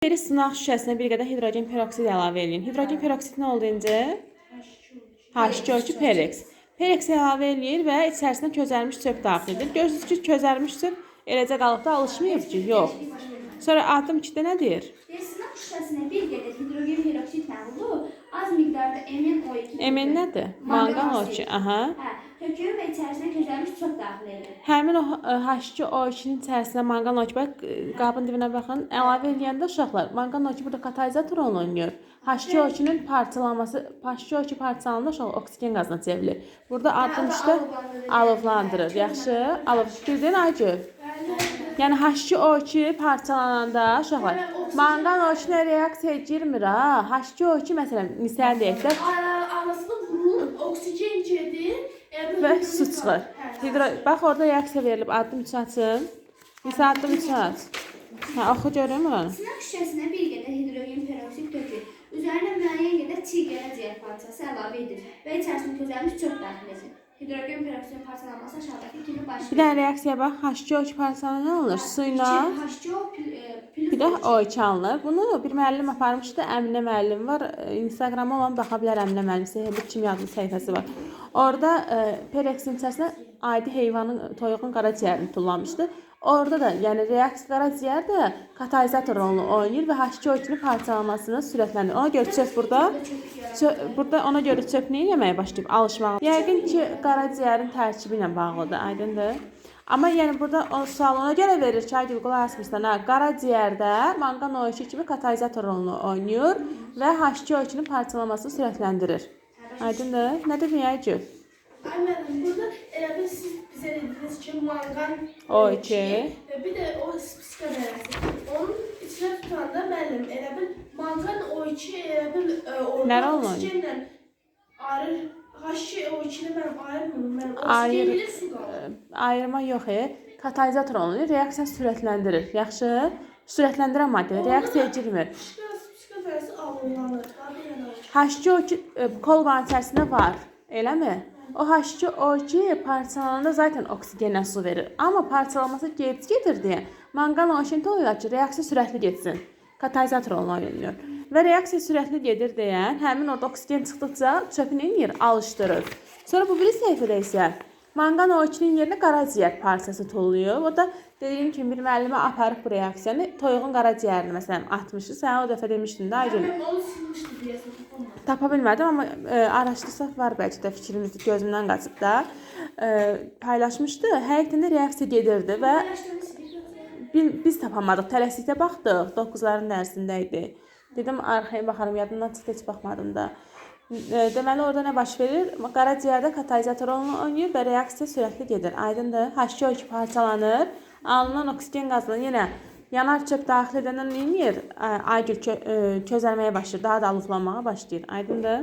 Bir sınaq şüşəsinə bir qədər hidrogen peroksid əlavə edin. Hidrogen peroksid nə oldu incə? H2O2 Perex. Perex əlavə edir və içərisinə közərmiş çöp daxil edir. Görürsünüz ki, közərmiş çöp eləcə qalıb da alışmayıb ki, yox. Sonra addım 2-də nə deyir? Sınaq şüşəsinə bir qədər hidrogen peroksid məhlulu az miqdarda MnO2. Mn nədir? Mangan O2. Aha. Tökülür və içərisinə közərmiş çöp daxil edir. Həmin o H2O2-nin içərisinə mangan O2, bax, qabın dibinə baxın, əlavə edəndə uşaqlar, mangan O2 burada katalizator rol oynayır. H2O2-nin parçalanması, H2O2 parçalananda uşaq oksigen qazına çevrilir. Burada addım üstə alovlandırır. Yaxşı, alov fikirdən Aygül. Yəni H2O2 parçalananda uşaqlar, mangan O2-nə reaksiya girmir ha. H2O2 məsələn, misal deyək də, Arasında vurur, oksigen gedir və su çıxır. Bax, orada reaksiya verilib. Addım 3 açın. Misal addım 3 aç. Oxu görürüm onu. Sınaq şüşəsinə bir qədər hidrogen peroksid tökülür. Üzərinə müəyyən qədər çiğ gələcək parçası əlavə edir və içərisinə közərmiş çöp daxil edir. Hidrogen peroksidin parçalanması aşağıdakı kimi baş verir. Bir dənə reaksiya bax, H2O2 parçalanır, nə olur? Suyla bir də O2 alınır. Bunu bir müəllim aparmışdı, Əminə müəllim var. Instagram'a olan baxa bilər, Əminə müəllim, Sehrli Kimyadlı səhifəsi var. Orada Perexin içərisinə adi heyvanın, toyuğun qaraciyərini tullamışdı. Orada da, yəni reaksiya qaraciyər də katalizator rolunu oynayır və H2O2-nin parçalanmasını sürətləndirir. Ona görə çöp burada ona görə çöp nə etməyə başlayıb alışmağa. Yəqin ki, qaraciyərin tərkibi ilə bağlıdır, aydındır. Amma yəni burada o sual ona görə verir ki, Aygül qulaq asmışsan, qaraciyərdə mangan O2 kimi katalizator rolunu oynayır və H2O2-nin parçalanmasını sürətləndirir. Aydındır? Nə demək Aygül? Aynen, burada elə siz bizə dediniz ki, mangan O2. Bir də o spesifika dərəsi. Onun içinə tutanda müəllim elə bil mangan O2 elə bil orada oksigenlə ayrı H2O2-ni mən ayırmıyorum. Oksigen ilə su qalır. Ayırma yox, katalizator olunur, reaksiya sürətləndirir. Yaxşı? Sürətləndirən maddə reaksiya girmir. Spesifika dərəsi alovlanır. H2O2 kolbanın içərisində var, eləmi? O H2O2 parçalananda zaten oksigenlə su verir. Amma parçalanması gec gedir deyə mangan O2-ni oluyor ki, reaksiya sürətli getsin. Katalizator oynayır. Və reaksiya sürətli gedir deyən, həmin orada oksigen çıxdıqca çöpü neyir? Alışdırır. Sonra bu biri səhifədə isə mangan O2-nin yerinə qaraciyər parçası tuluyub. O da dediyim kimi bir müəllimə aparıb bu reaksiyanı. Toyuğun qaraciyərini məsələn atmışdı. Sən o dəfə demişdin də Aygül. Mən onu silmişdim deyəsən. Tapa bilmədim, amma araşdırsaq var bəlkə də fikrimiz gözümdən qaçıb da. Paylaşmışdı. Həqiqətən də reaksiya gedirdi və biz tapamadıq. Tələsikdə baxdıq. 9-ların dərsində idi. Dedim arxaya baxarım, yadımdan çıxdı, heç baxmadım da. Deməli orada nə baş verir? Qaraciyərdə katalizator rolunu oynayır və reaksiya sürətli gedir. Aydındır? H2O2 parçalanır. Alınan oksigen qazını yenə yanar çöp daxil edəndən nə edir? Aygül közərməyə başlayır, daha da alovlanmağa başlayır. Aydındır?